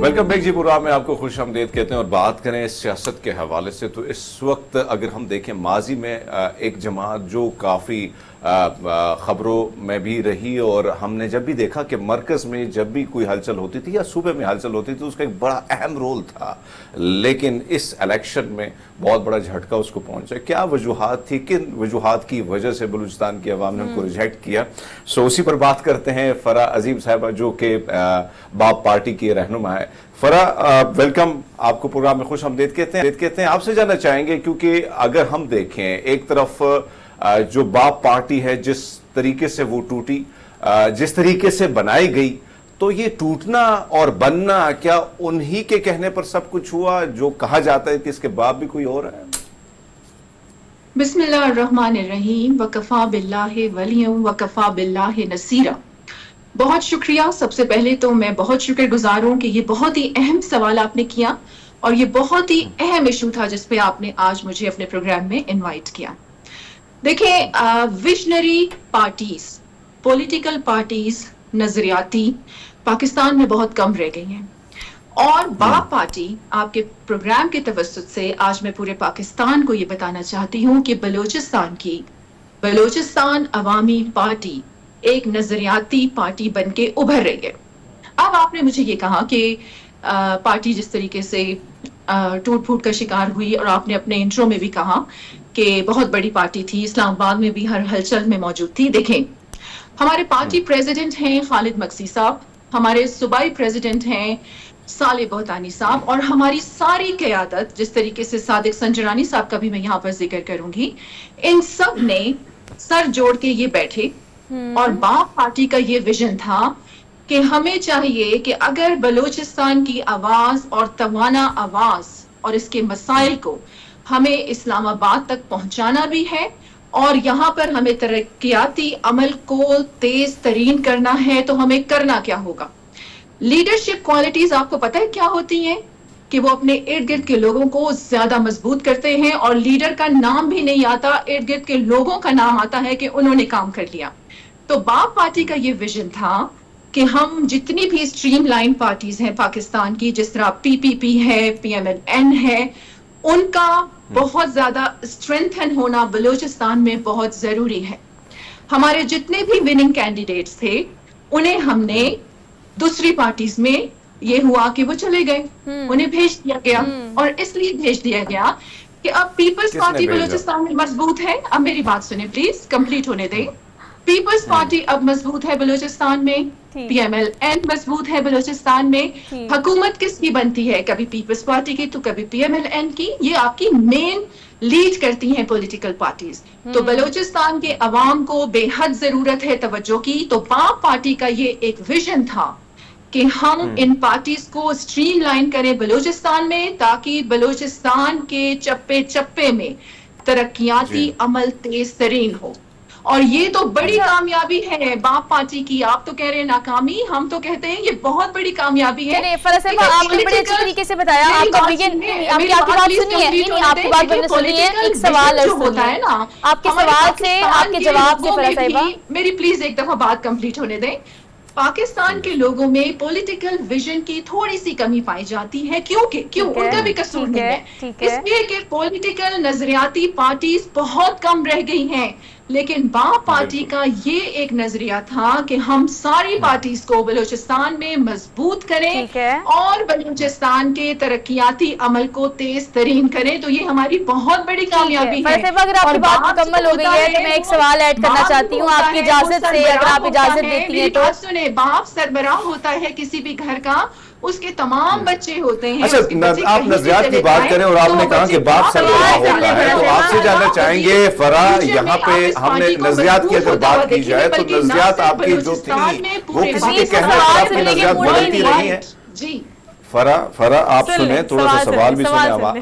Welcome back جی programme میں آپ کو خوش آمدید کہتے ہیں. اور بات کریں سیاست کے حوالے سے تو اس وقت اگر ہم دیکھیں ماضی میں ایک جماعت جو کافی خبروں میں بھی رہی اور ہم نے جب بھی دیکھا کہ مرکز میں جب بھی کوئی ہلچل ہوتی تھی یا صوبے میں ہلچل ہوتی تھی اس کا ایک بڑا اہم رول تھا, لیکن اس الیکشن میں بہت بڑا جھٹکا اس کو پہنچا. کیا وجوہات تھی, کن وجوہات کی وجہ سے بلوچستان کی عوام نے ان کو ریجیکٹ کیا؟ سو اسی پر بات کرتے ہیں. فرا عظیم صاحبہ جو کہ باپ پارٹی کی رہنما ہے. فرا ویلکم, آپ کو پروگرام میں خوش آمدید کہتے ہیں. آپ سے جاننا چاہیں گے کیونکہ اگر ہم دیکھیں ایک طرف جو باپ پارٹی ہے جس طریقے سے وہ ٹوٹی, جس طریقے سے بنائی گئی, تو یہ ٹوٹنا اور بننا کیا انہی کے کہنے پر سب کچھ ہوا جو کہا جاتا ہے کہ اس کے باپ بھی کوئی اور ہے؟ بسم اللہ الرحمن الرحیم. وکفا باللہ ولیٰ وکفا باللہ نصیرا. بہت شکریہ. سب سے پہلے تو میں بہت شکر گزار ہوں کہ یہ بہت ہی اہم سوال آپ نے کیا اور یہ بہت ہی اہم ایشو تھا جس پہ آپ نے آج مجھے اپنے پروگرام میں انوائٹ کیا. دیکھیں, ویژنری پارٹیز, پولیٹیکل پارٹیز, نظریاتی پاکستان میں بہت کم رہ گئی ہیں, اور باپ پارٹی آپ کے پروگرام کے توسط سے آج میں پورے پاکستان کو یہ بتانا چاہتی ہوں کہ بلوچستان عوامی پارٹی ایک نظریاتی پارٹی بن کے ابھر رہی ہے. اب آپ نے مجھے یہ کہا کہ پارٹی جس طریقے سے ٹوٹ پھوٹ کا شکار ہوئی, اور آپ نے اپنے انٹرو میں بھی کہا کہ بہت بڑی پارٹی تھی, اسلام آباد میں بھی ہر ہلچل میں موجود تھی. دیکھیں, ہمارے پارٹی پریزیڈنٹ ہیں خالد مکسی صاحب, ہمارے صوبائی پریزیڈنٹ ہیں صالح بہتانی صاحب, اور ہماری ساری قیادت جس طریقے سے صادق سنجرانی صاحب کا بھی میں یہاں پر ذکر کروں گی, ان سب نے سر جوڑ کے یہ بیٹھے اور باپ پارٹی کا یہ ویژن تھا کہ ہمیں چاہیے کہ اگر بلوچستان کی آواز اور توانا آواز اور اس کے مسائل کو ہمیں اسلام آباد تک پہنچانا بھی ہے اور یہاں پر ہمیں ترقیاتی عمل کو تیز ترین کرنا ہے, تو ہمیں کرنا کیا ہوگا. لیڈرشپ کوالٹیز آپ کو پتہ ہے کیا ہوتی ہیں کہ وہ اپنے ارد گرد کے لوگوں کو زیادہ مضبوط کرتے ہیں, اور لیڈر کا نام بھی نہیں آتا, ارد گرد کے لوگوں کا نام آتا ہے کہ انہوں نے کام کر لیا. تو باپ پارٹی کا یہ ویژن تھا کہ ہم جتنی بھی اسٹریم لائن پارٹیز ہیں پاکستان کی, جس طرح پی پی پی ہے, پی ایم ایل این ہے, ان کا بہت زیادہ اسٹرینتھن ہونا بلوچستان میں بہت ضروری ہے. ہمارے جتنے بھی وننگ کینڈیڈیٹس تھے انہیں ہم نے دوسری پارٹیز میں یہ ہوا کہ وہ چلے گئے, انہیں بھیج دیا گیا, اور اس لیے بھیج دیا گیا کہ اب پیپلز پارٹی بلوچستان میں مضبوط ہے. اب میری بات سنیں پلیز, کمپلیٹ ہونے دیں. پیپلز پارٹی اب مضبوط ہے بلوچستان میں, پی ایم ایل این مضبوط ہے بلوچستان میں. حکومت کس کی بنتی ہے, کبھی پیپلز پارٹی کی تو کبھی پی ایم ایل این کی, یہ آپ کی مین لیڈ کرتی ہیں پولیٹیکل پارٹیز. تو بلوچستان کے عوام کو بے حد ضرورت ہے توجہ کی. تو باپ پارٹی کا یہ ایک ویژن تھا کہ ہم ان پارٹیز کو اسٹریم لائن کریں بلوچستان میں, تاکہ بلوچستان کے چپے چپے میں ترقیاتی عمل تیز ترین ہو. اور یہ تو بڑی کامیابی ہے باپ پارٹی کی. آپ تو کہہ رہے ہیں ناکامی, ہم تو کہتے ہیں یہ بہت بڑی کامیابی ہے. فرا صاحبہ, آپ نے بڑے اچھی طریقے سے بتایا. آپ کا ویژن, آپ کی بات سنی ہے, آپ کی بات سنی ہے. ایک سوال ہوتا ہے نا, آپ کے سوال سے, آپ کے جواب سے فرا صاحبہ, میری پلیز ایک دفعہ بات کمپلیٹ ہونے دیں. پاکستان کے لوگوں میں پولیٹیکل ویژن کی تھوڑی سی کمی پائی جاتی ہے. کیوں ان کا بھی قصور نہیں ہے, اس لیے کہ پولیٹیکل نظریاتی پارٹیز بہت کم رہ گئی ہیں. لیکن باپ پارٹی کا یہ ایک نظریہ تھا کہ ہم ساری پارٹیز کو بلوچستان میں مضبوط کریں اور بلوچستان کے ترقیاتی عمل کو تیز ترین کریں. تو یہ ہماری بہت بڑی کامیابی ہے. اگر آپ کی بات مکمل ہو گئی ہے تو میں ایک سوال ایڈ کرنا چاہتی ہوں آپ کی اجازت سے, اگر آپ اجازت دیتی ہیں تو. سنیں, باپ سربراہ ہوتا ہے کسی بھی گھر کا, اس کے تمام بچے ہوتے ہیں. اچھا, آپ نظریات کی بات کریں اور آپ نے کہا کہ باپ سربراہ ہوتا ہے, تو آپ سے جاننا چاہیں گے فرا, یہاں پہ ہم نے نظریات کی اگر بات کی جائے تو نظریات آپ کی جو تھی وہ کسی کے کہنے پر اپنی نظریات بدلتی رہی ہیں. فرا آپ سنیں, تھوڑا سا سوال بھی سنیں.